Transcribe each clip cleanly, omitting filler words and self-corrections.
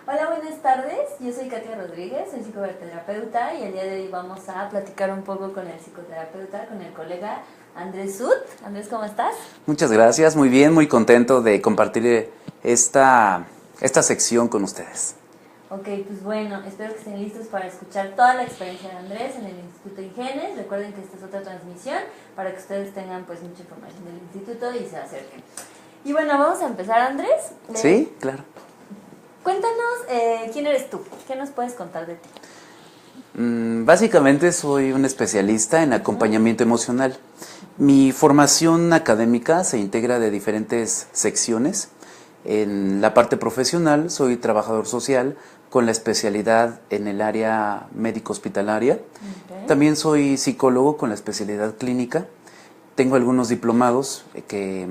Hola, buenas tardes. Yo soy Katia Rodríguez, soy psicoterapeuta y el día de hoy vamos a platicar un poco con el psicoterapeuta, con el colega Andrés Sud. Andrés, ¿cómo estás? Muchas gracias, muy bien, muy contento de compartir esta sección con ustedes. Ok, pues bueno, espero que estén listos para escuchar toda la experiencia de Andrés en el Instituto Ingenes. Recuerden que esta es otra transmisión para que ustedes tengan pues mucha información del instituto y se acerquen. Y bueno, vamos a empezar, Andrés. Sí, claro. Cuéntanos, ¿quién eres tú? ¿Qué nos puedes contar de ti? Básicamente soy un especialista en acompañamiento emocional. Mi formación académica se integra de diferentes secciones. En la parte profesional soy trabajador social con la especialidad en el área médico-hospitalaria. Okay. También soy psicólogo con la especialidad clínica. Tengo algunos diplomados que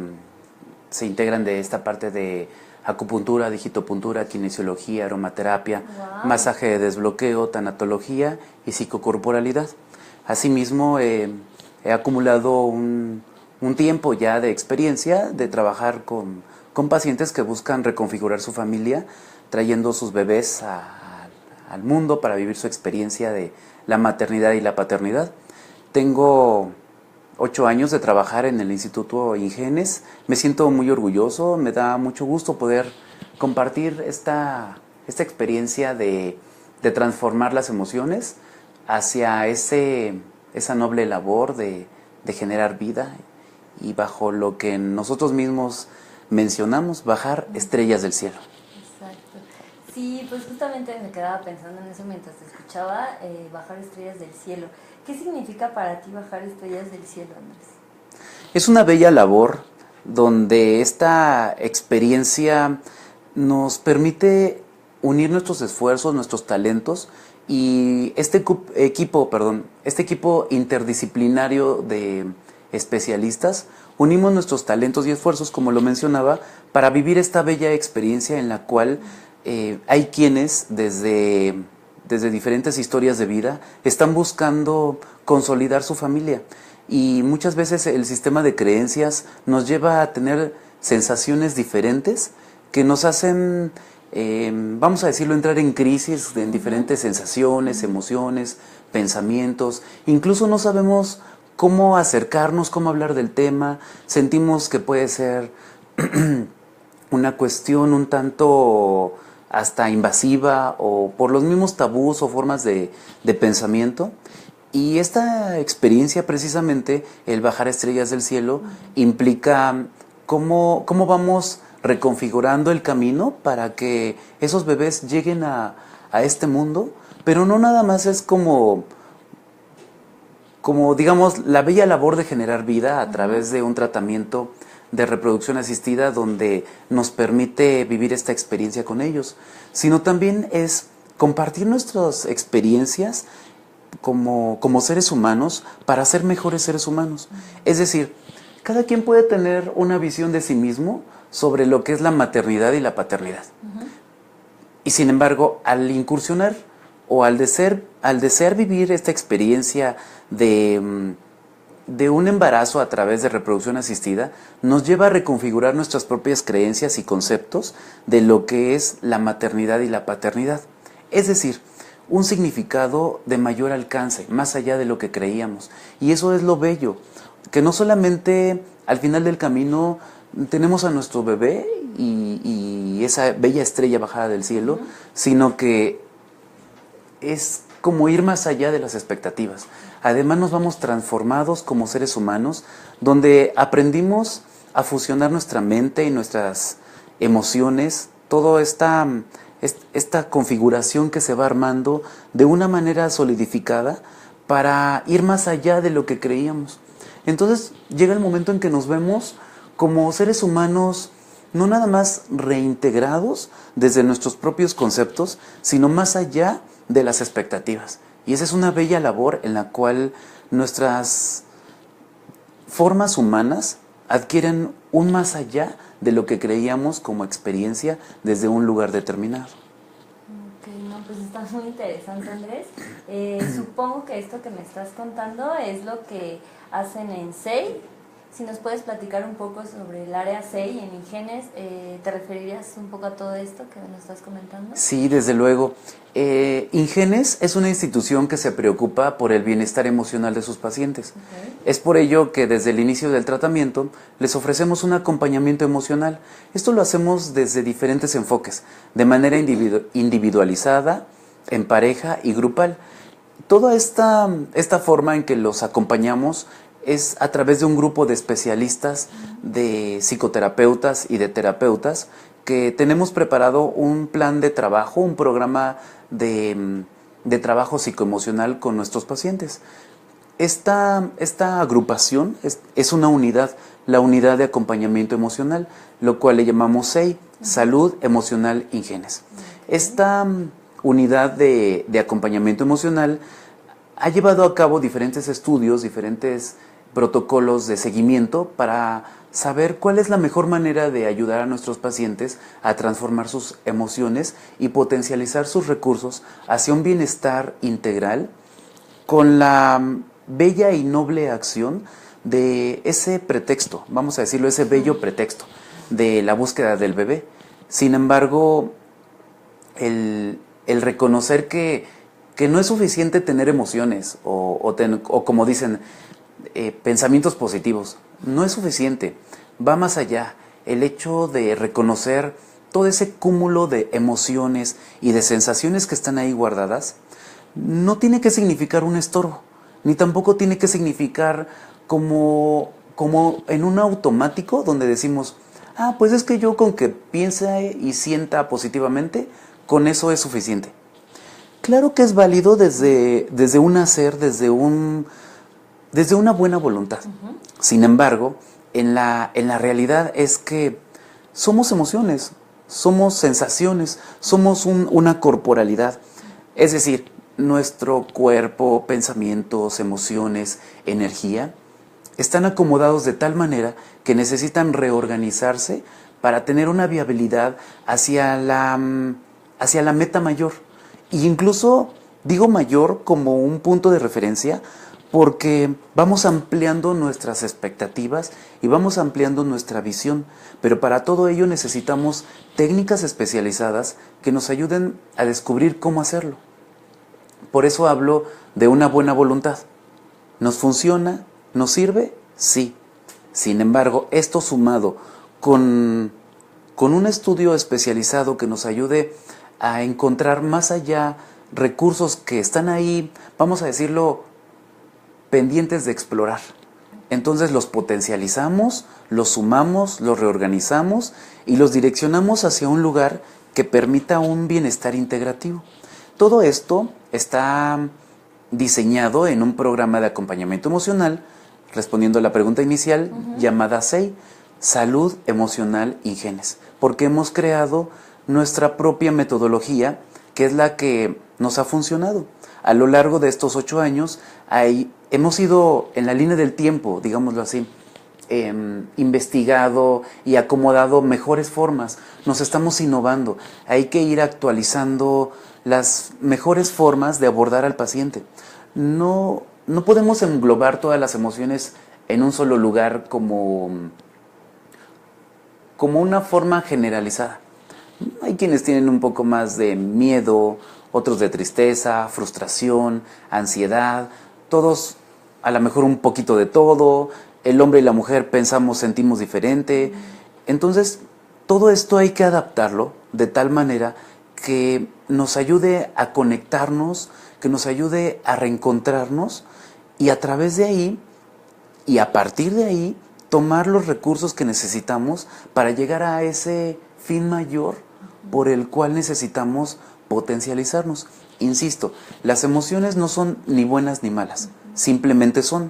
se integran de esta parte de acupuntura, digitopuntura, kinesiología, aromaterapia, masaje de desbloqueo, tanatología y psicocorporalidad. Asimismo, he acumulado un tiempo ya de experiencia de trabajar con pacientes que buscan reconfigurar su familia, trayendo sus bebés al mundo para vivir su experiencia de la maternidad y la paternidad. Tengo 8 años de trabajar en el Instituto Ingenes. Me siento muy orgulloso, me da mucho gusto poder compartir esta experiencia de transformar las emociones hacia esa noble labor de generar vida y bajo lo que nosotros mismos mencionamos, bajar estrellas del cielo. Exacto. Sí, pues justamente me quedaba pensando en eso mientras te escuchaba, bajar estrellas del cielo. ¿Qué significa para ti bajar estrellas del cielo, Andrés? Es una bella labor donde esta experiencia nos permite unir nuestros esfuerzos, nuestros talentos y este equipo interdisciplinario de especialistas, unimos nuestros talentos y esfuerzos, como lo mencionaba, para vivir esta bella experiencia en la cual hay quienes desde diferentes historias de vida están buscando consolidar su familia. Y muchas veces el sistema de creencias nos lleva a tener sensaciones diferentes que nos hacen, vamos a decirlo, entrar en crisis en diferentes sensaciones, emociones, pensamientos. Incluso no sabemos cómo acercarnos, cómo hablar del tema. Sentimos que puede ser una cuestión un tanto hasta invasiva o por los mismos tabús o formas de pensamiento. Y esta experiencia, precisamente, el bajar estrellas del cielo, implica cómo vamos reconfigurando el camino para que esos bebés lleguen a este mundo, pero no nada más es como digamos, la bella labor de generar vida a través de un tratamiento de reproducción asistida donde nos permite vivir esta experiencia con ellos, sino también es compartir nuestras experiencias como seres humanos para ser mejores seres humanos. Es decir, cada quien puede tener una visión de sí mismo sobre lo que es la maternidad y la paternidad. Y sin embargo, al incursionar o al desear vivir esta experiencia de un embarazo a través de reproducción asistida, nos lleva a reconfigurar nuestras propias creencias y conceptos de lo que es la maternidad y la paternidad. Es decir, un significado de mayor alcance, más allá de lo que creíamos. Y eso es lo bello, que no solamente al final del camino tenemos a nuestro bebé y esa bella estrella bajada del cielo, sino que es como ir más allá de las expectativas. Además nos vamos transformados como seres humanos, donde aprendimos a fusionar nuestra mente y nuestras emociones, toda esta configuración que se va armando de una manera solidificada para ir más allá de lo que creíamos. Entonces llega el momento en que nos vemos como seres humanos no nada más reintegrados desde nuestros propios conceptos, sino más allá de las expectativas. Y esa es una bella labor en la cual nuestras formas humanas adquieren un más allá de lo que creíamos como experiencia desde un lugar determinado. Ok, no, pues está muy interesante, Andrés. Supongo que esto que me estás contando es lo que hacen en SEI, si nos puedes platicar un poco sobre el área 6 en Ingenes, ¿te referirías un poco a todo esto que nos estás comentando? Sí, desde luego. Ingenes es una institución que se preocupa por el bienestar emocional de sus pacientes. Okay. Es por ello que desde el inicio del tratamiento les ofrecemos un acompañamiento emocional. Esto lo hacemos desde diferentes enfoques, de manera individualizada, en pareja y grupal. Toda esta forma en que los acompañamos es a través de un grupo de especialistas, de psicoterapeutas y de terapeutas, que tenemos preparado un plan de trabajo, un programa de trabajo psicoemocional con nuestros pacientes. Esta agrupación es una unidad, la unidad de acompañamiento emocional, lo cual le llamamos SEI, Salud Emocional Ingenes. Esta unidad de acompañamiento emocional ha llevado a cabo diferentes estudios, diferentes protocolos de seguimiento para saber cuál es la mejor manera de ayudar a nuestros pacientes a transformar sus emociones y potencializar sus recursos hacia un bienestar integral con la bella y noble acción de ese pretexto, vamos a decirlo, ese bello pretexto de la búsqueda del bebé. Sin embargo, el reconocer que no es suficiente tener emociones o como dicen, pensamientos positivos. No es suficiente, va más allá. El hecho de reconocer todo ese cúmulo de emociones y de sensaciones que están ahí guardadas no tiene que significar un estorbo, ni tampoco tiene que significar como en un automático donde decimos, pues es que yo con que piense y sienta positivamente, con eso es suficiente. Claro que es válido desde un hacer, desde una buena voluntad. Uh-huh. Sin embargo, en la realidad es que somos emociones, somos sensaciones, somos una corporalidad. Es decir, nuestro cuerpo, pensamientos, emociones, energía, están acomodados de tal manera que necesitan reorganizarse para tener una viabilidad hacia la meta mayor. E incluso digo mayor como un punto de referencia porque vamos ampliando nuestras expectativas y vamos ampliando nuestra visión, pero para todo ello necesitamos técnicas especializadas que nos ayuden a descubrir cómo hacerlo. Por eso hablo de una buena voluntad. ¿Nos funciona? ¿Nos sirve? Sí. Sin embargo, esto sumado con un estudio especializado que nos ayude a encontrar más allá recursos que están ahí, vamos a decirlo, pendientes de explorar. Entonces los potencializamos, los sumamos, los reorganizamos y los direccionamos hacia un lugar que permita un bienestar integrativo. Todo esto está diseñado en un programa de acompañamiento emocional, respondiendo a la pregunta inicial, llamada SEI, Salud Emocional Ingenes, porque hemos creado nuestra propia metodología, que es la que nos ha funcionado. A lo largo de estos 8 años hemos ido en la línea del tiempo, digámoslo así, investigado y acomodado mejores formas. Nos estamos innovando. Hay que ir actualizando las mejores formas de abordar al paciente. No podemos englobar todas las emociones en un solo lugar como una forma generalizada. Hay quienes tienen un poco más de miedo, otros de tristeza, frustración, ansiedad, todos a lo mejor un poquito de todo. El hombre y la mujer pensamos, sentimos diferente. Entonces, todo esto hay que adaptarlo de tal manera que nos ayude a conectarnos, que nos ayude a reencontrarnos y a través de ahí y a partir de ahí tomar los recursos que necesitamos para llegar a ese fin mayor por el cual necesitamos potencializarnos. Insisto, las emociones no son ni buenas ni malas, simplemente son.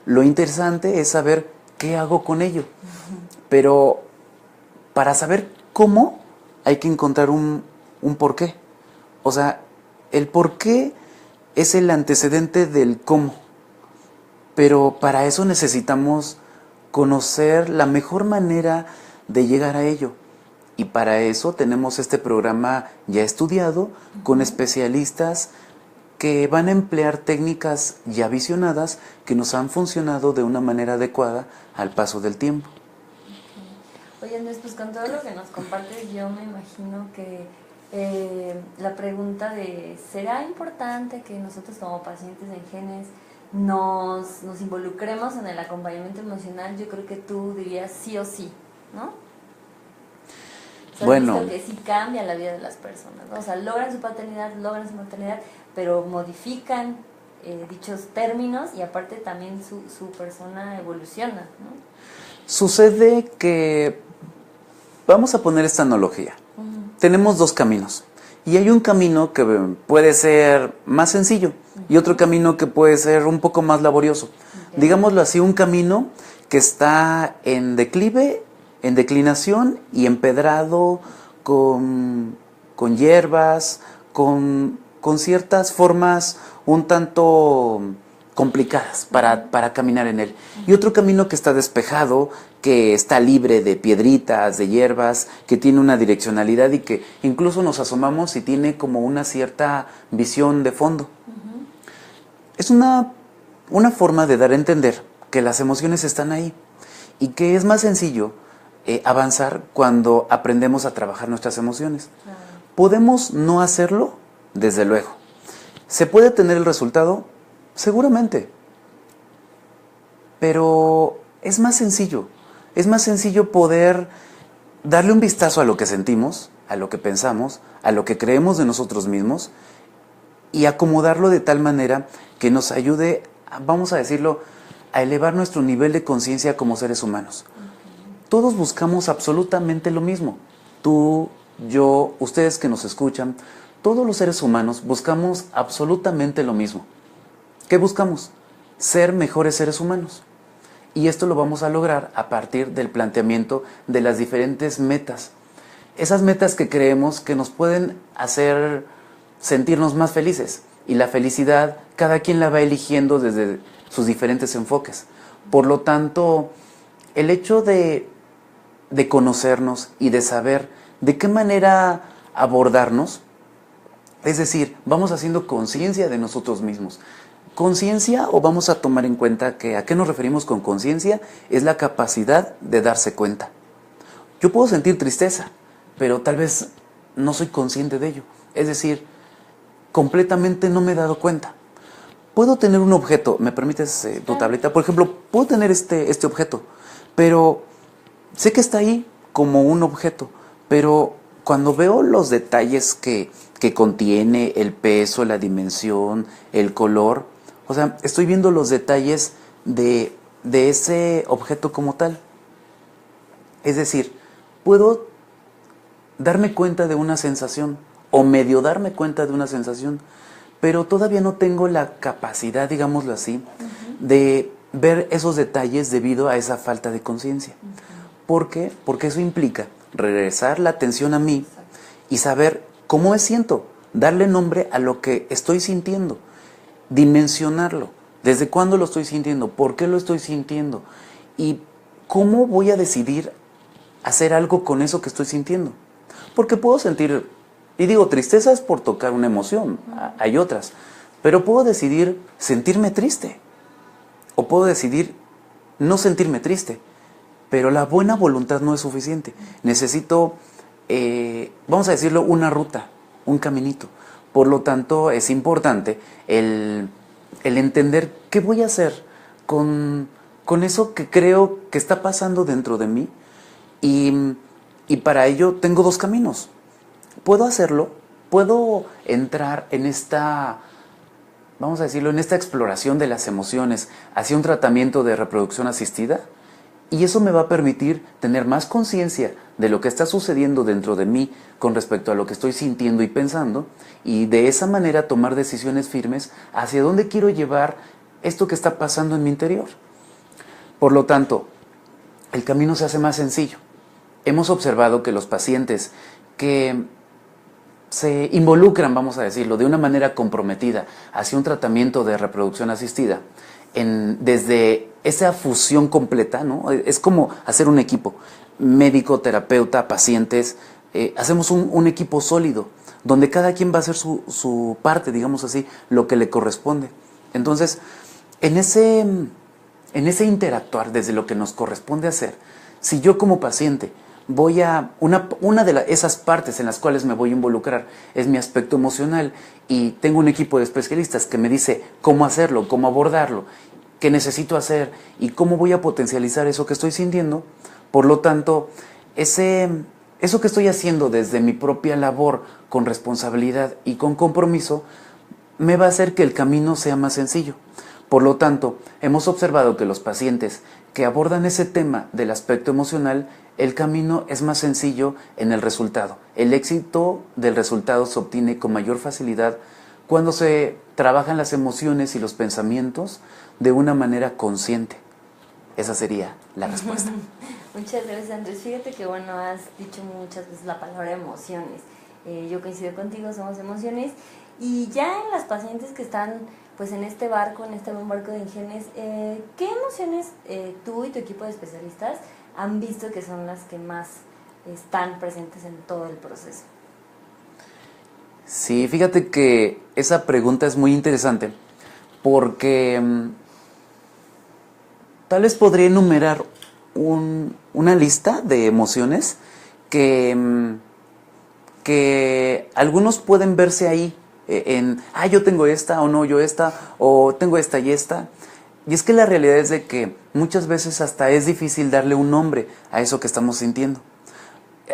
Lo interesante es saber qué hago con ello. Pero para saber cómo hay que encontrar un porqué. O sea, el porqué es el antecedente del cómo. Pero para eso necesitamos conocer la mejor manera de llegar a ello. Y para eso tenemos este programa ya estudiado con especialistas que van a emplear técnicas ya visionadas que nos han funcionado de una manera adecuada al paso del tiempo. Oye, Andrés, pues con todo lo que nos compartes, yo me imagino que la pregunta de ¿será importante que nosotros como pacientes en genes nos involucremos en el acompañamiento emocional? Yo creo que tú dirías sí o sí, ¿no? O sea, Bueno, visto que sí cambia la vida de las personas, ¿no? O sea, logran su paternidad, logran su maternidad, pero modifican dichos términos y aparte también su persona evoluciona, ¿no? sucede que, vamos a poner esta analogía, tenemos dos caminos y hay un camino que puede ser más sencillo y otro camino que puede ser un poco más laborioso. Digámoslo así, un camino que está en declive, en declinación y empedrado con hierbas, con ciertas formas un tanto complicadas para caminar en él. Y otro camino que está despejado, que está libre de piedritas, de hierbas, que tiene una direccionalidad y que incluso nos asomamos y tiene como una cierta visión de fondo. Es una forma de dar a entender que las emociones están ahí y que es más sencillo avanzar cuando aprendemos a trabajar nuestras emociones. Claro. ¿Podemos no hacerlo? Desde luego. ¿Se puede tener el resultado? Seguramente. Pero es más sencillo. Es más sencillo poder darle un vistazo a lo que sentimos, a lo que pensamos, a lo que creemos de nosotros mismos y acomodarlo de tal manera que nos ayude, vamos a decirlo, a elevar nuestro nivel de conciencia como seres humanos. Todos buscamos absolutamente lo mismo. Tú, yo, ustedes que nos escuchan, todos los seres humanos buscamos absolutamente lo mismo. ¿Qué buscamos? Ser mejores seres humanos. Y esto lo vamos a lograr a partir del planteamiento de las diferentes metas. Esas metas que creemos que nos pueden hacer sentirnos más felices. Y la felicidad, cada quien la va eligiendo desde sus diferentes enfoques. Por lo tanto, el hecho de conocernos y de saber de qué manera abordarnos, es decir, vamos haciendo conciencia de nosotros mismos. Conciencia, o vamos a tomar en cuenta que a qué nos referimos con conciencia, es la capacidad de darse cuenta. Yo puedo sentir tristeza, pero tal vez no soy consciente de ello. Es decir, completamente no me he dado cuenta. Puedo tener un objeto, ¿me permites tu tableta? Por ejemplo, puedo tener este objeto, pero sé que está ahí como un objeto, pero cuando veo los detalles que contiene, el peso, la dimensión, el color, o sea, estoy viendo los detalles de ese objeto como tal. Es decir, puedo darme cuenta de una sensación, o medio darme cuenta de una sensación, pero todavía no tengo la capacidad, digámoslo así, de ver esos detalles debido a esa falta de conciencia. ¿Por qué? Porque eso implica regresar la atención a mí y saber cómo me siento, darle nombre a lo que estoy sintiendo, dimensionarlo, desde cuándo lo estoy sintiendo, por qué lo estoy sintiendo y cómo voy a decidir hacer algo con eso que estoy sintiendo. Porque puedo sentir, y digo, tristeza es por tocar una emoción, hay otras, pero puedo decidir sentirme triste o puedo decidir no sentirme triste. Pero la buena voluntad no es suficiente. Necesito, vamos a decirlo, una ruta, un caminito. Por lo tanto, es importante el entender qué voy a hacer con eso que creo que está pasando dentro de mí. Y para ello tengo dos caminos. Puedo hacerlo, puedo entrar en esta, vamos a decirlo, en esta exploración de las emociones hacia un tratamiento de reproducción asistida. Y eso me va a permitir tener más conciencia de lo que está sucediendo dentro de mí con respecto a lo que estoy sintiendo y pensando, y de esa manera tomar decisiones firmes hacia dónde quiero llevar esto que está pasando en mi interior. Por lo tanto, el camino se hace más sencillo. Hemos observado que los pacientes que se involucran, vamos a decirlo, de una manera comprometida hacia un tratamiento de reproducción asistida, desde esa fusión completa, ¿no? Es como hacer un equipo, médico, terapeuta, pacientes, hacemos un equipo sólido, donde cada quien va a hacer su parte, digamos así, lo que le corresponde. Entonces, en ese interactuar desde lo que nos corresponde hacer, si yo como paciente voy a una de esas partes en las cuales me voy a involucrar es mi aspecto emocional y tengo un equipo de especialistas que me dice cómo hacerlo, cómo abordarlo, qué necesito hacer y cómo voy a potencializar eso que estoy sintiendo. Por lo tanto, eso que estoy haciendo desde mi propia labor con responsabilidad y con compromiso me va a hacer que el camino sea más sencillo. Por lo tanto, hemos observado que los pacientes que abordan ese tema del aspecto emocional, el camino es más sencillo en el resultado. El éxito del resultado se obtiene con mayor facilidad cuando se trabajan las emociones y los pensamientos de una manera consciente. Esa sería la respuesta. Muchas gracias, Andrés. Fíjate que bueno, has dicho muchas veces la palabra emociones. Yo coincido contigo, somos emociones. Y ya en las pacientes que están pues en este barco, en este buen barco de Ingenes, ¿qué emociones tú y tu equipo de especialistas han visto que son las que más están presentes en todo el proceso? Sí, fíjate que esa pregunta es muy interesante porque tal vez podría enumerar una lista de emociones que algunos pueden verse ahí yo tengo esta, o no, yo esta, o tengo esta y esta. Y es que la realidad es de que muchas veces hasta es difícil darle un nombre a eso que estamos sintiendo.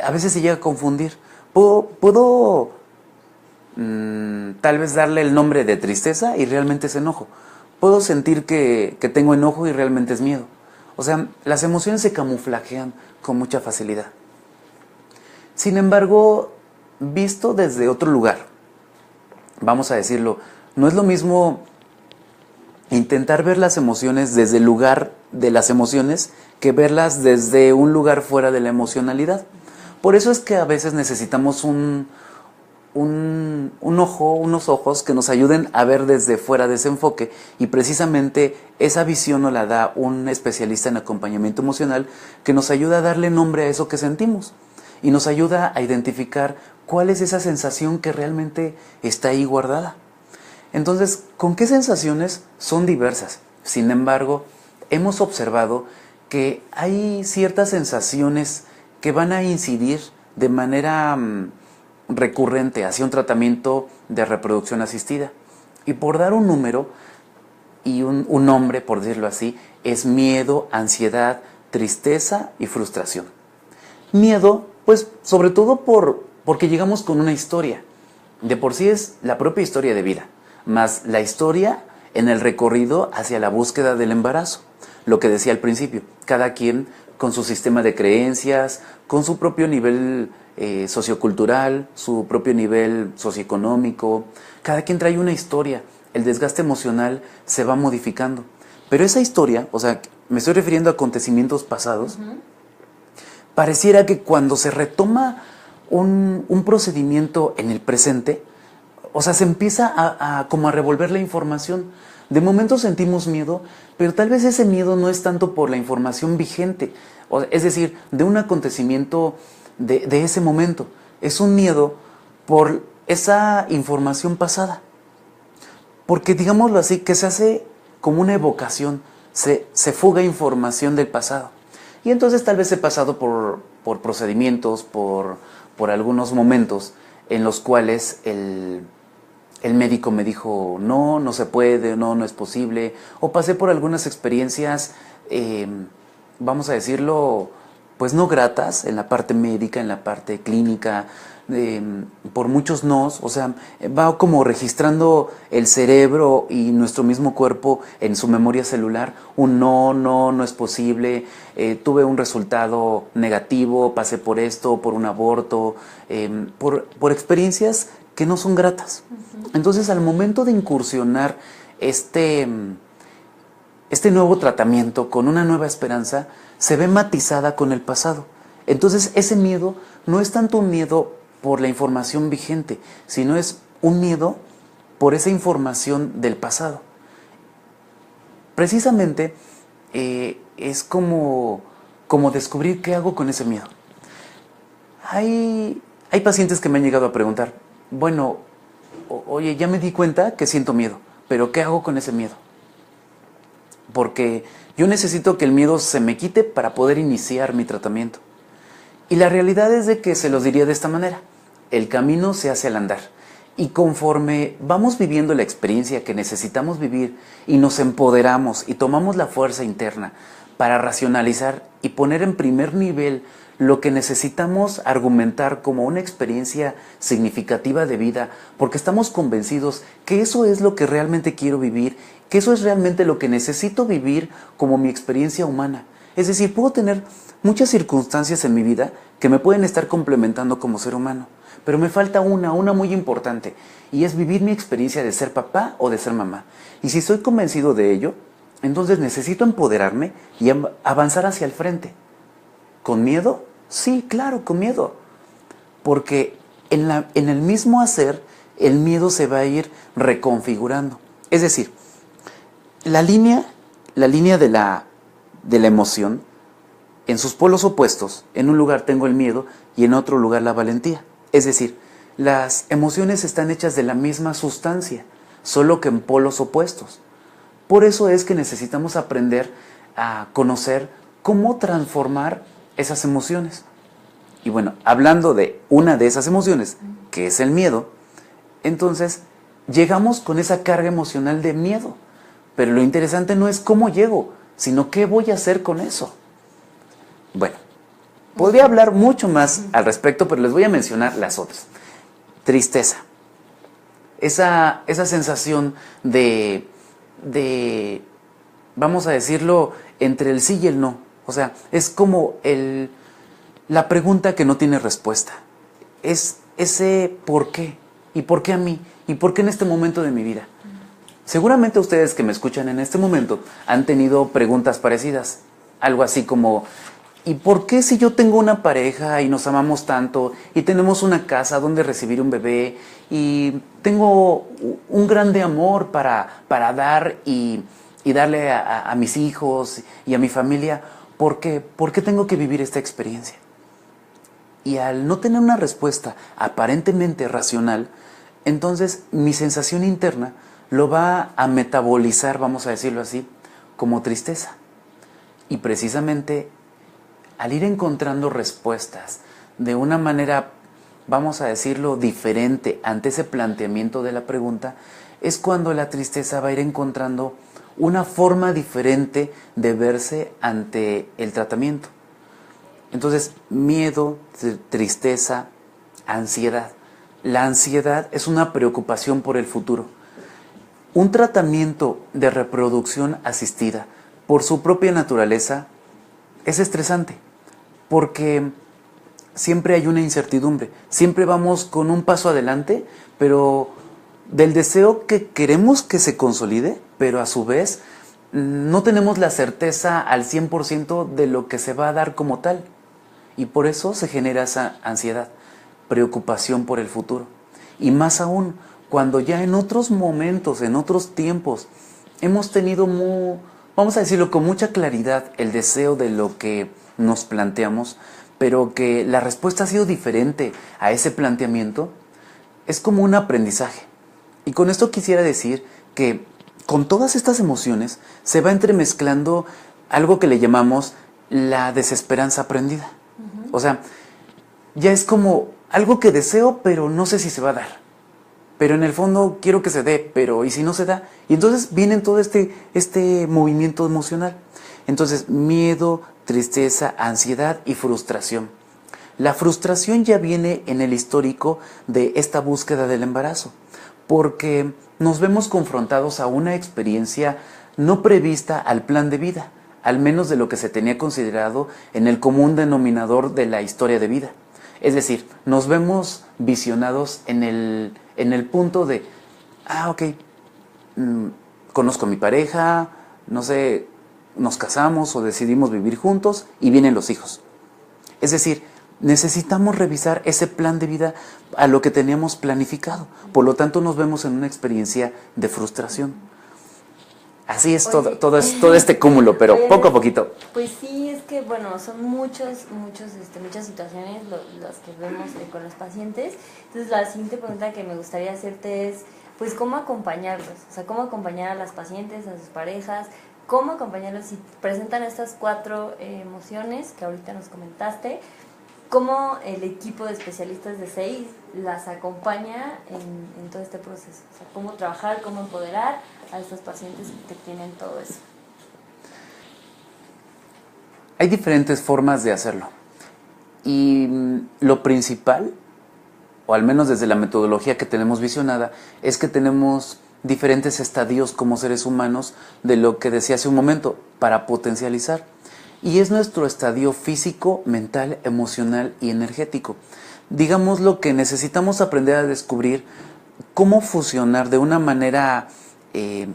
A veces se llega a confundir. Puedo tal vez darle el nombre de tristeza y realmente es enojo. Puedo sentir que tengo enojo y realmente es miedo. O sea, las emociones se camuflajean con mucha facilidad. Sin embargo, visto desde otro lugar, vamos a decirlo, no es lo mismo intentar ver las emociones desde el lugar de las emociones que verlas desde un lugar fuera de la emocionalidad. Por eso es que a veces necesitamos un ojo, unos ojos que nos ayuden a ver desde fuera de ese enfoque, y precisamente esa visión nos la da un especialista en acompañamiento emocional que nos ayuda a darle nombre a eso que sentimos y nos ayuda a identificar cuál es esa sensación que realmente está ahí guardada. Entonces, ¿con qué sensaciones? Son diversas. Sin embargo, hemos observado que hay ciertas sensaciones que van a incidir de manera recurrente hacia un tratamiento de reproducción asistida. Y por dar un número y un nombre, por decirlo así, es miedo, ansiedad, tristeza y frustración. Miedo, pues sobre todo porque llegamos con una historia. De por sí es la propia historia de vida, más la historia en el recorrido hacia la búsqueda del embarazo. Lo que decía al principio, cada quien con su sistema de creencias, con su propio nivel sociocultural, su propio nivel socioeconómico. Cada quien trae una historia, el desgaste emocional se va modificando. Pero esa historia, o sea, me estoy refiriendo a acontecimientos pasados, pareciera que cuando se retoma un procedimiento en el presente, o sea, se empieza como a revolver la información. De momento sentimos miedo, pero tal vez ese miedo no es tanto por la información vigente, es decir, de un acontecimiento de ese momento. Es un miedo por esa información pasada. Porque, digámoslo así, que se hace como una evocación, se fuga información del pasado. Y entonces tal vez he pasado por procedimientos, por algunos momentos en los cuales el médico me dijo, no se puede, no es posible. O pasé por algunas experiencias, vamos a decirlo, pues no gratas en la parte médica, en la parte clínica, por muchos nos, o sea, va como registrando el cerebro y nuestro mismo cuerpo en su memoria celular, un no es posible, tuve un resultado negativo, pasé por esto, por un aborto, por experiencias que no son gratas. Entonces, al momento de incursionar este nuevo tratamiento con una nueva esperanza, se ve matizada con el pasado. Entonces, ese miedo no es tanto un miedo por la información vigente, sino es un miedo por esa información del pasado. Precisamente es como descubrir qué hago con ese miedo. Hay pacientes que me han llegado a preguntar, bueno, oye, ya me di cuenta que siento miedo, pero ¿qué hago con ese miedo? Porque yo necesito que el miedo se me quite para poder iniciar mi tratamiento. Y la realidad es de que se los diría de esta manera: el camino se hace al andar. Y conforme vamos viviendo la experiencia que necesitamos vivir y nos empoderamos y tomamos la fuerza interna para racionalizar y poner en primer nivel lo que necesitamos argumentar como una experiencia significativa de vida, porque estamos convencidos que eso es lo que realmente quiero vivir, que eso es realmente lo que necesito vivir como mi experiencia humana. Es decir, puedo tener muchas circunstancias en mi vida que me pueden estar complementando como ser humano, pero me falta una muy importante, y es vivir mi experiencia de ser papá o de ser mamá. Y si estoy convencido de ello, entonces necesito empoderarme y avanzar hacia el frente. ¿Con miedo? Sí, claro, con miedo. Porque en el mismo hacer, el miedo se va a ir reconfigurando. Es decir, la línea de la emoción, en sus polos opuestos, en un lugar tengo el miedo y en otro lugar la valentía. Es decir, las emociones están hechas de la misma sustancia, solo que en polos opuestos. Por eso es que necesitamos aprender a conocer cómo transformar esas emociones. Y bueno, hablando de una de esas emociones, que es el miedo, entonces llegamos con esa carga emocional de miedo. Pero lo interesante no es cómo llego, sino qué voy a hacer con eso. Bueno, podría hablar mucho más al respecto, pero les voy a mencionar las otras. Tristeza. Esa sensación de, vamos a decirlo, entre el sí y el no. O sea, es como la pregunta que no tiene respuesta. Es ese por qué. ¿Y por qué a mí? ¿Y por qué en este momento de mi vida? Seguramente ustedes que me escuchan en este momento han tenido preguntas parecidas. Algo así como: ¿y por qué si yo tengo una pareja y nos amamos tanto y tenemos una casa donde recibir un bebé y tengo un grande amor para dar y darle a mis hijos y a mi familia, ¿por qué tengo que vivir esta experiencia? Y al no tener una respuesta aparentemente racional, entonces mi sensación interna lo va a metabolizar, vamos a decirlo así, como tristeza. Y precisamente al ir encontrando respuestas de una manera, vamos a decirlo, diferente ante ese planteamiento de la pregunta, es cuando la tristeza va a ir encontrando una forma diferente de verse ante el tratamiento. Entonces, miedo, tristeza, ansiedad. La ansiedad es una preocupación por el futuro. Un tratamiento de reproducción asistida, por su propia naturaleza, es estresante, porque siempre hay una incertidumbre, siempre vamos con un paso adelante, pero del deseo que queremos que se consolide, pero a su vez no tenemos la certeza al 100% de lo que se va a dar como tal. Y por eso se genera esa ansiedad, preocupación por el futuro. Y más aún, cuando ya en otros momentos, en otros tiempos, hemos tenido, vamos a decirlo, con mucha claridad el deseo de lo que nos planteamos, pero que la respuesta ha sido diferente a ese planteamiento, es como un aprendizaje. Y con esto quisiera decir que con todas estas emociones se va entremezclando algo que le llamamos la desesperanza aprendida. O sea, ya es como algo que deseo, pero no sé si se va a dar. Pero en el fondo quiero que se dé, pero ¿y si no se da? Y entonces viene todo este movimiento emocional. Entonces, miedo, tristeza, ansiedad y frustración. La frustración ya viene en el histórico de esta búsqueda del embarazo, porque nos vemos confrontados a una experiencia no prevista al plan de vida, al menos de lo que se tenía considerado en el común denominador de la historia de vida. Es decir, nos vemos visionados en el punto de, ok, conozco a mi pareja, no sé, nos casamos o decidimos vivir juntos y vienen los hijos. Es decir, necesitamos revisar ese plan de vida a lo que teníamos planificado. Por lo tanto, nos vemos en una experiencia de frustración. Así es. Oye, todo este cúmulo, pero oye, poco a poquito. Pues sí, es que, bueno, son muchas situaciones las que vemos con los pacientes. Entonces, la siguiente pregunta que me gustaría hacerte es, pues, ¿cómo acompañarlos? O sea, ¿cómo acompañar a las pacientes, a sus parejas? ¿Cómo acompañarlos si presentan estas 4 emociones que ahorita nos comentaste? ¿Cómo el equipo de especialistas de SEI las acompaña en todo este proceso? O sea, ¿cómo trabajar, cómo empoderar a estos pacientes que tienen todo eso? Hay diferentes formas de hacerlo. Y lo principal, o al menos desde la metodología que tenemos visionada, es que tenemos diferentes estadios como seres humanos de lo que decía hace un momento, para potencializar. Y es nuestro estadio físico, mental, emocional y energético. Digamos lo que necesitamos aprender a descubrir cómo fusionar de una manera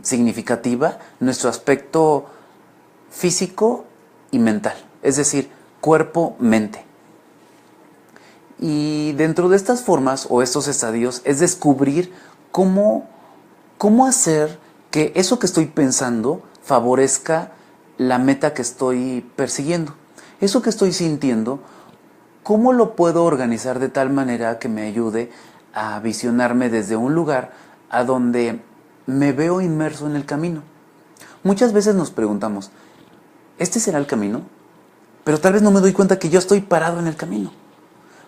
significativa nuestro aspecto físico y mental, es decir, cuerpo-mente. Y dentro de estas formas o estos estadios es descubrir cómo hacer que eso que estoy pensando favorezca la meta que estoy persiguiendo. Eso que estoy sintiendo, ¿cómo lo puedo organizar de tal manera que me ayude a visionarme desde un lugar a donde me veo inmerso en el camino? Muchas veces nos preguntamos, ¿este será el camino? Pero tal vez no me doy cuenta que yo estoy parado en el camino.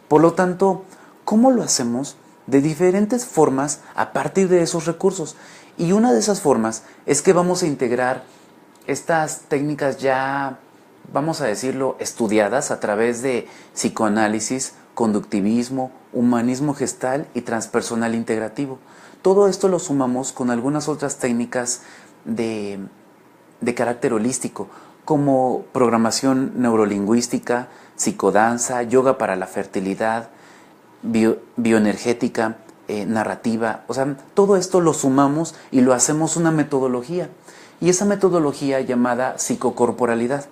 Por lo tanto, ¿cómo lo hacemos? De diferentes formas a partir de esos recursos. Y una de esas formas es que vamos a integrar estas técnicas ya, vamos a decirlo, estudiadas a través de psicoanálisis, conductivismo, humanismo gestal y transpersonal integrativo. Todo esto lo sumamos con algunas otras técnicas de carácter holístico, como programación neurolingüística, psicodanza, yoga para la fertilidad, bioenergética, narrativa. O sea, todo esto lo sumamos y lo hacemos una metodología. Y esa metodología llamada psicocorporalidad.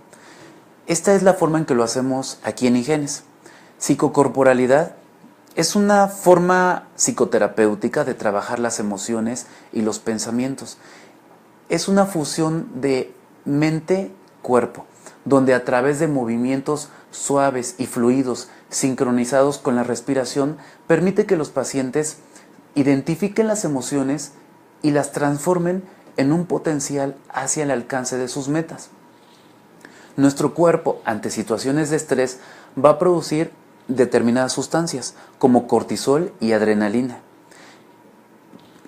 Esta es la forma en que lo hacemos aquí en Ingenes. Psicocorporalidad es una forma psicoterapéutica de trabajar las emociones y los pensamientos. Es una fusión de mente-cuerpo, donde a través de movimientos suaves y fluidos sincronizados con la respiración permite que los pacientes identifiquen las emociones y las transformen en un potencial hacia el alcance de sus metas. Nuestro cuerpo, ante situaciones de estrés, va a producir determinadas sustancias, como cortisol y adrenalina.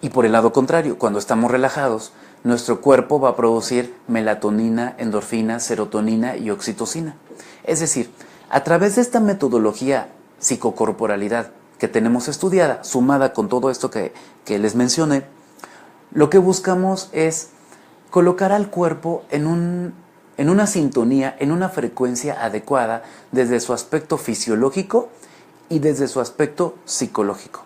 Y por el lado contrario, cuando estamos relajados, nuestro cuerpo va a producir melatonina, endorfina, serotonina y oxitocina. Es decir, a través de esta metodología psicocorporalidad que tenemos estudiada, sumada con todo esto que les mencioné, lo que buscamos es colocar al cuerpo en una sintonía, en una frecuencia adecuada desde su aspecto fisiológico y desde su aspecto psicológico.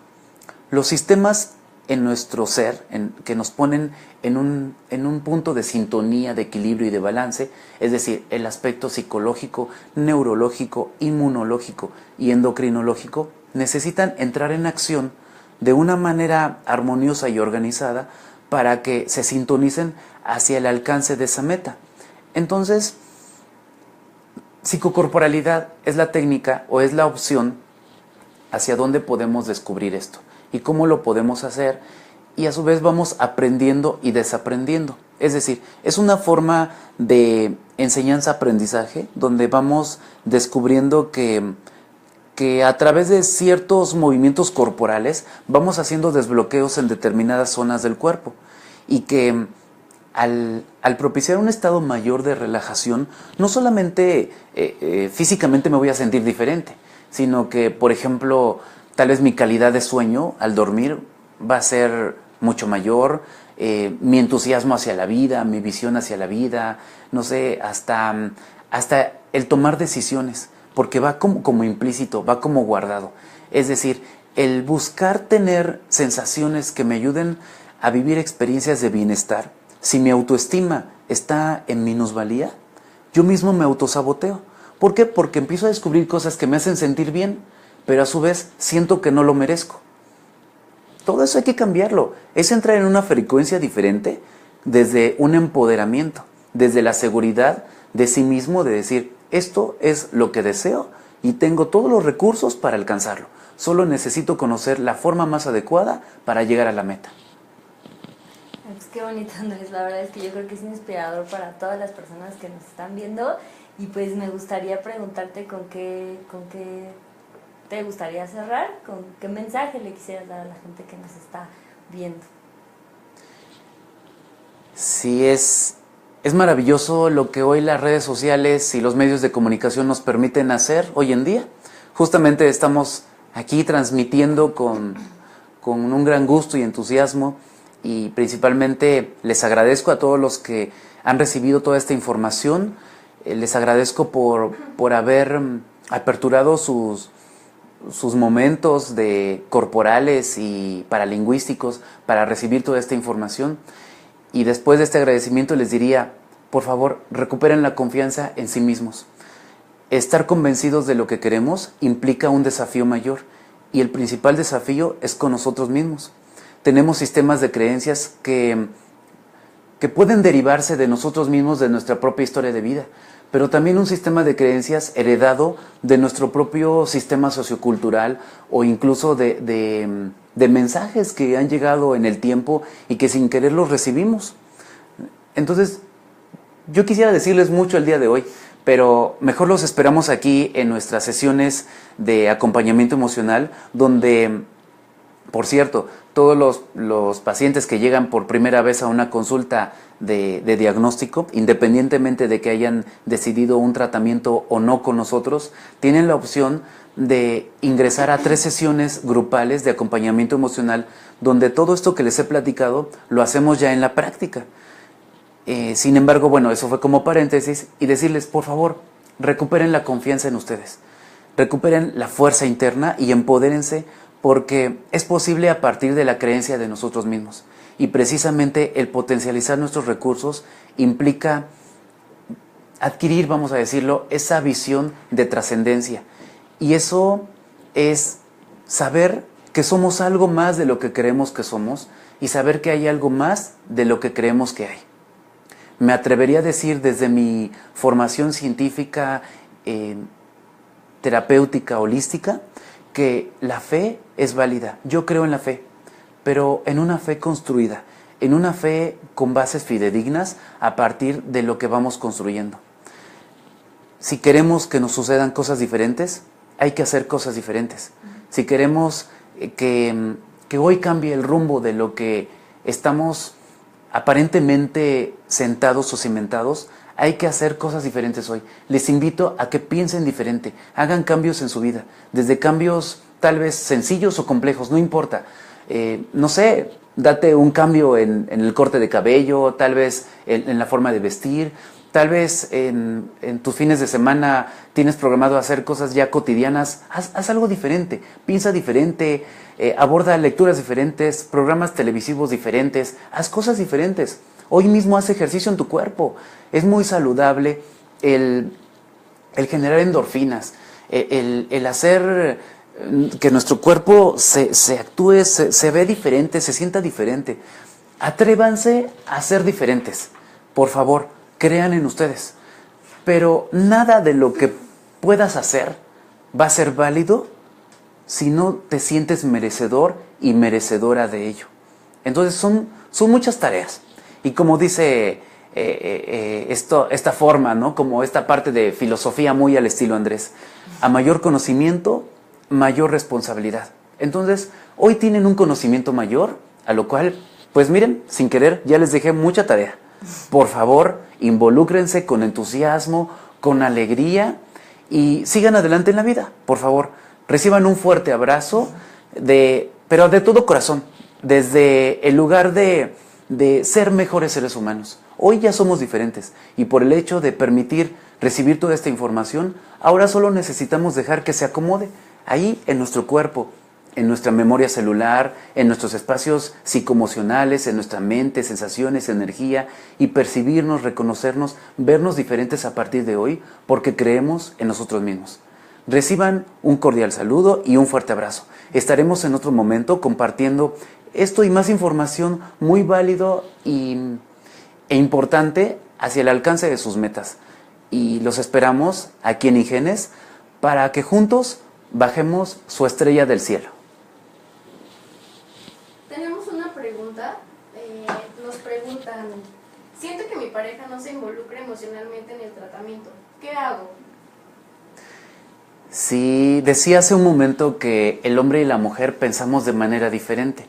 Los sistemas en nuestro ser, que nos ponen en un punto de sintonía, de equilibrio y de balance, es decir, el aspecto psicológico, neurológico, inmunológico y endocrinológico, necesitan entrar en acción de una manera armoniosa y organizada para que se sintonicen hacia el alcance de esa meta. Entonces, psicocorporalidad es la técnica o es la opción hacia dónde podemos descubrir esto y cómo lo podemos hacer, y a su vez vamos aprendiendo y desaprendiendo. Es decir, es una forma de enseñanza-aprendizaje donde vamos descubriendo que a través de ciertos movimientos corporales vamos haciendo desbloqueos en determinadas zonas del cuerpo, y que al propiciar un estado mayor de relajación, no solamente físicamente me voy a sentir diferente, sino que, por ejemplo, tal vez mi calidad de sueño al dormir va a ser mucho mayor, mi entusiasmo hacia la vida, mi visión hacia la vida, no sé, hasta el tomar decisiones, porque va como implícito, va como guardado. Es decir, el buscar tener sensaciones que me ayuden a vivir experiencias de bienestar. Si mi autoestima está en minusvalía, yo mismo me autosaboteo. ¿Por qué? Porque empiezo a descubrir cosas que me hacen sentir bien, pero a su vez siento que no lo merezco. Todo eso hay que cambiarlo. Es entrar en una frecuencia diferente desde un empoderamiento, desde la seguridad de sí mismo, de decir, esto es lo que deseo y tengo todos los recursos para alcanzarlo. Solo necesito conocer la forma más adecuada para llegar a la meta. Pues qué bonito, Andrés. La verdad es que yo creo que es inspirador para todas las personas que nos están viendo. Y pues me gustaría preguntarte con qué te gustaría cerrar, con qué mensaje le quisieras dar a la gente que nos está viendo. Sí, es maravilloso lo que hoy las redes sociales y los medios de comunicación nos permiten hacer hoy en día. Justamente estamos aquí transmitiendo con un gran gusto y entusiasmo, y principalmente les agradezco a todos los que han recibido toda esta información. Les agradezco por haber aperturado sus momentos corporales y paralingüísticos para recibir toda esta información. Y después de este agradecimiento les diría, por favor, recuperen la confianza en sí mismos. Estar convencidos de lo que queremos implica un desafío mayor, y el principal desafío es con nosotros mismos. Tenemos sistemas de creencias que pueden derivarse de nosotros mismos, de nuestra propia historia de vida, pero también un sistema de creencias heredado de nuestro propio sistema sociocultural, o incluso de mensajes que han llegado en el tiempo y que sin querer los recibimos. Entonces, yo quisiera decirles mucho el día de hoy, pero mejor los esperamos aquí en nuestras sesiones de acompañamiento emocional, donde, por cierto, todos los pacientes que llegan por primera vez a una consulta de diagnóstico, independientemente de que hayan decidido un tratamiento o no con nosotros, tienen la opción de ingresar a 3 sesiones grupales de acompañamiento emocional, donde todo esto que les he platicado lo hacemos ya en la práctica. Sin embargo, bueno, eso fue como paréntesis, y decirles, por favor, recuperen la confianza en ustedes, recuperen la fuerza interna y empodérense, porque es posible a partir de la creencia de nosotros mismos. Y precisamente el potencializar nuestros recursos implica adquirir, vamos a decirlo, esa visión de trascendencia. Y eso es saber que somos algo más de lo que creemos que somos, y saber que hay algo más de lo que creemos que hay. Me atrevería a decir, desde mi formación científica, terapéutica, holística, que la fe es válida. Yo creo en la fe, pero en una fe construida, en una fe con bases fidedignas a partir de lo que vamos construyendo. Si queremos que nos sucedan cosas diferentes, hay que hacer cosas diferentes. Si queremos que hoy cambie el rumbo de lo que estamos aparentemente sentados o cimentados, hay que hacer cosas diferentes hoy. Les invito a que piensen diferente, hagan cambios en su vida, desde cambios tal vez sencillos o complejos, no importa. No sé, date un cambio en el corte de cabello, tal vez en la forma de vestir, tal vez en tus fines de semana tienes programado hacer cosas ya cotidianas. Haz algo diferente, piensa diferente, aborda lecturas diferentes, programas televisivos diferentes, haz cosas diferentes. Hoy mismo haz ejercicio en tu cuerpo. Es muy saludable el generar endorfinas, el hacer que nuestro cuerpo se actúe, se ve diferente, se sienta diferente. Atrévanse a ser diferentes. Por favor, crean en ustedes. Pero nada de lo que puedas hacer va a ser válido si no te sientes merecedor y merecedora de ello. Entonces son muchas tareas. Y como dice esta forma, ¿no? Como esta parte de filosofía muy al estilo Andrés, a mayor conocimiento, mayor responsabilidad. Entonces, hoy tienen un conocimiento mayor, a lo cual, pues miren, sin querer, ya les dejé mucha tarea. Por favor, involúcrense con entusiasmo, con alegría, y sigan adelante en la vida. Por favor, reciban un fuerte abrazo, pero de todo corazón, desde el lugar de ser mejores seres humanos. Hoy ya somos diferentes, y por el hecho de permitir recibir toda esta información, ahora solo necesitamos dejar que se acomode ahí en nuestro cuerpo, en nuestra memoria celular, en nuestros espacios psicoemocionales, en nuestra mente, sensaciones, energía, y percibirnos, reconocernos, vernos diferentes a partir de hoy, porque creemos en nosotros mismos. Reciban un cordial saludo y un fuerte abrazo. Estaremos en otro momento compartiendo esto y más información muy válido e importante hacia el alcance de sus metas. y los esperamos aquí en Ingenes para que juntos bajemos su estrella del cielo. Tenemos una pregunta. Nos preguntan: siento que mi pareja no se involucra emocionalmente en el tratamiento. ¿Qué hago? Sí, decía hace un momento que el hombre y la mujer pensamos de manera diferente.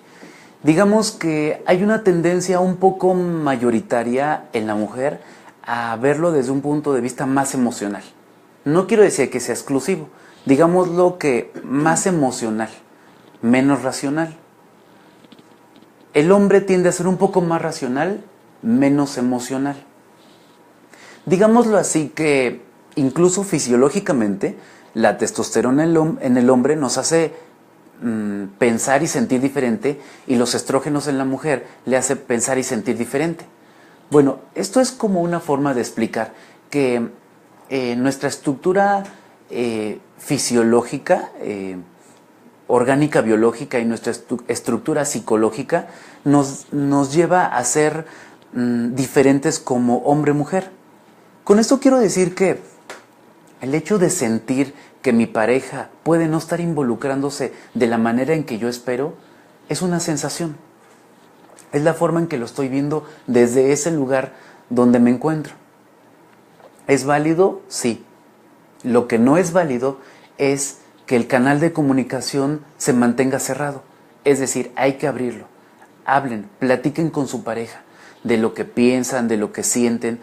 Digamos que hay una tendencia un poco mayoritaria en la mujer a verlo desde un punto de vista más emocional. No quiero decir que sea exclusivo, digámoslo que más emocional, menos racional. El hombre tiende a ser un poco más racional, menos emocional. Digámoslo así que incluso fisiológicamente la testosterona en el hombre nos hace pensar y sentir diferente, y los estrógenos en la mujer le hace pensar y sentir diferente. Bueno, esto es como una forma de explicar que nuestra estructura fisiológica, orgánica, biológica, y nuestra estructura psicológica nos lleva a ser diferentes como hombre-mujer. Con esto quiero decir que el hecho de sentir que mi pareja puede no estar involucrándose de la manera en que yo espero es una sensación. Es la forma en que lo estoy viendo desde ese lugar donde me encuentro. ¿Es válido? Sí. Lo que no es válido es que el canal de comunicación se mantenga cerrado. Es decir, hay que abrirlo. Hablen, platiquen con su pareja de lo que piensan, de lo que sienten,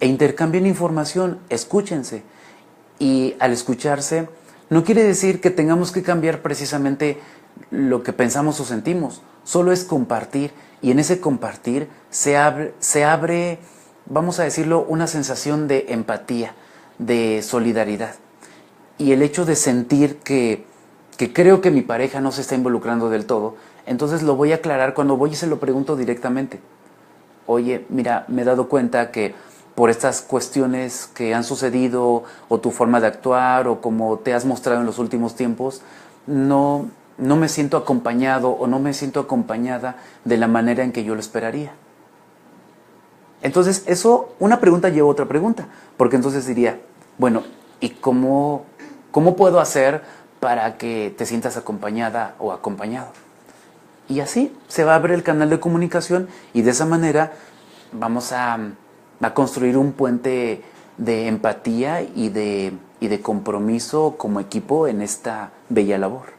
e intercambien información, escúchense. Y al escucharse, no quiere decir que tengamos que cambiar precisamente lo que pensamos o sentimos. Solo es compartir, y en ese compartir se abre, vamos a decirlo, una sensación de empatía, de solidaridad. Y el hecho de sentir que creo que mi pareja no se está involucrando del todo, entonces lo voy a aclarar cuando voy y se lo pregunto directamente. Oye, mira, me he dado cuenta que por estas cuestiones que han sucedido, o tu forma de actuar, o como te has mostrado en los últimos tiempos, no me siento acompañado o no me siento acompañada de la manera en que yo lo esperaría. Entonces, eso, una pregunta lleva a otra pregunta, porque entonces diría, bueno, ¿y cómo puedo hacer para que te sientas acompañada o acompañado? Y así se va a abrir el canal de comunicación, y de esa manera vamos a construir un puente de empatía y de compromiso como equipo en esta bella labor.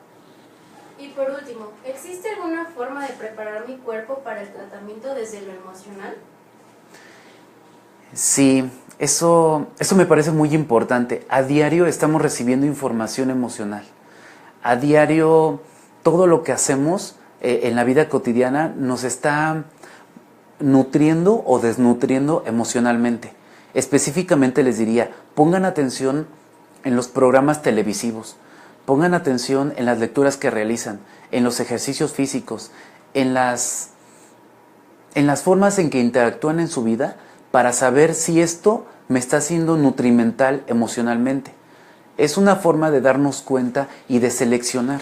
Y por último, ¿existe alguna forma de preparar mi cuerpo para el tratamiento desde lo emocional? Sí, eso me parece muy importante. A diario estamos recibiendo información emocional. A diario todo lo que hacemos en la vida cotidiana nos está nutriendo o desnutriendo emocionalmente. Específicamente les diría, pongan atención en los programas televisivos, pongan atención en las lecturas que realizan, en los ejercicios físicos, en las formas en que interactúan en su vida, para saber si esto me está haciendo nutrimental emocionalmente. Es una forma de darnos cuenta y de seleccionar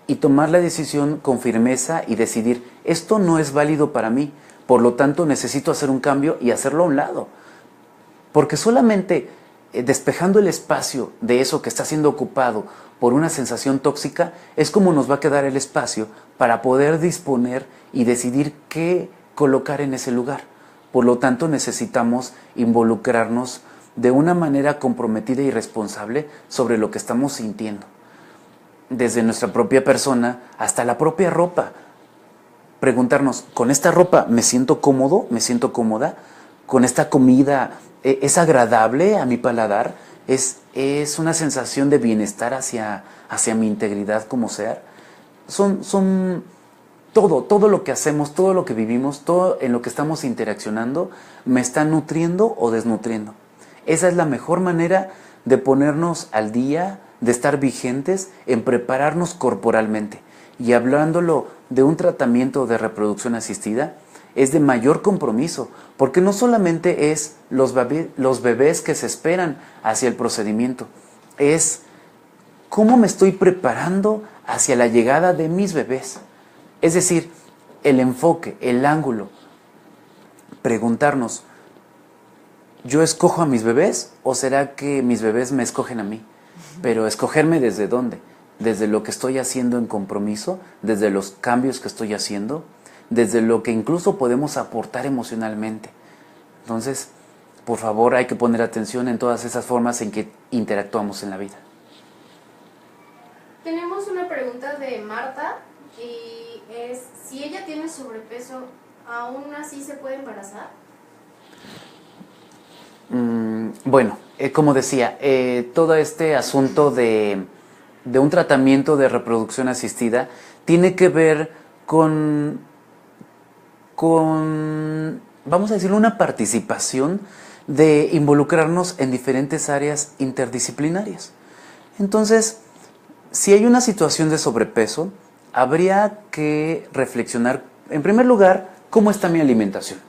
y tomar la decisión con firmeza y decidir, esto no es válido para mí, por lo tanto necesito hacer un cambio y hacerlo a un lado. Porque solamente despejando el espacio de eso que está siendo ocupado por una sensación tóxica, es como nos va a quedar el espacio para poder disponer y decidir qué colocar en ese lugar. Por lo tanto, necesitamos involucrarnos de una manera comprometida y responsable sobre lo que estamos sintiendo. Desde nuestra propia persona hasta la propia ropa. Preguntarnos, ¿con esta ropa me siento cómodo? ¿Me siento cómoda? ¿Con esta comida es agradable a mi paladar? ¿Es una sensación de bienestar hacia mi integridad como ser? Son todo lo que hacemos, todo lo que vivimos, todo en lo que estamos interaccionando, me está nutriendo o desnutriendo. Esa es la mejor manera de ponernos al día, de estar vigentes, en prepararnos corporalmente. Y hablándolo de un tratamiento de reproducción asistida, es de mayor compromiso, porque no solamente es los bebés que se esperan hacia el procedimiento, es cómo me estoy preparando hacia la llegada de mis bebés. Es decir, el enfoque, el ángulo, preguntarnos, ¿yo escojo a mis bebés o será que mis bebés me escogen a mí? Pero escogerme ¿desde dónde? Desde lo que estoy haciendo en compromiso, desde los cambios que estoy haciendo, desde lo que incluso podemos aportar emocionalmente. Entonces, por favor, hay que poner atención en todas esas formas en que interactuamos en la vida. Tenemos una pregunta de Marta y es, si ella tiene sobrepeso, ¿aún así se puede embarazar? Bueno, como decía, todo este asunto de un tratamiento de reproducción asistida tiene que ver con, vamos a decir, una participación de involucrarnos en diferentes áreas interdisciplinarias. Entonces, si hay una situación de sobrepeso, habría que reflexionar, en primer lugar, cómo está mi alimentación,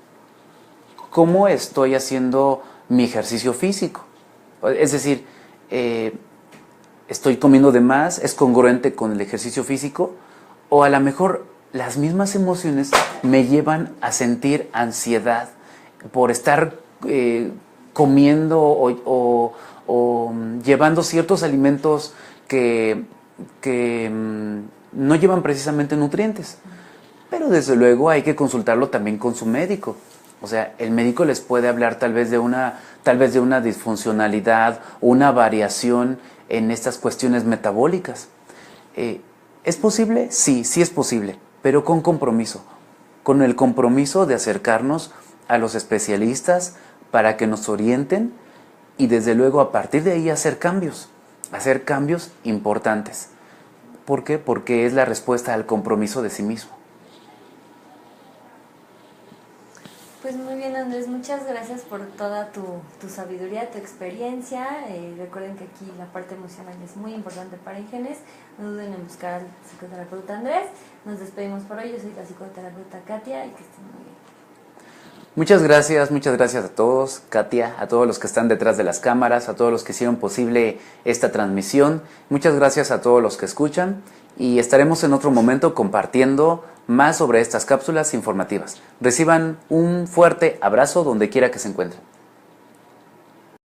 cómo estoy haciendo mi ejercicio físico. Es decir, estoy comiendo de más, es congruente con el ejercicio físico, o a lo mejor las mismas emociones me llevan a sentir ansiedad por estar comiendo o llevando ciertos alimentos que no llevan precisamente nutrientes. Pero desde luego hay que consultarlo también con su médico. O sea, el médico les puede hablar tal vez de una disfuncionalidad, una variación en estas cuestiones metabólicas. ¿Es posible? Sí, sí es posible, pero con compromiso. Con el compromiso de acercarnos a los especialistas para que nos orienten y desde luego a partir de ahí hacer cambios importantes. ¿Por qué? Porque es la respuesta al compromiso de sí mismo. Pues muy bien, Andrés, muchas gracias por toda tu sabiduría, tu experiencia. Recuerden que aquí la parte emocional es muy importante para Ingenes. No duden en buscar al psicoterapeuta Andrés. Nos despedimos por hoy. Yo soy la psicoterapeuta Katia y que estén muy bien. Muchas gracias a todos, Katia, a todos los que están detrás de las cámaras, a todos los que hicieron posible esta transmisión. Muchas gracias a todos los que escuchan y estaremos en otro momento compartiendo más sobre estas cápsulas informativas. Reciban un fuerte abrazo donde quiera que se encuentren.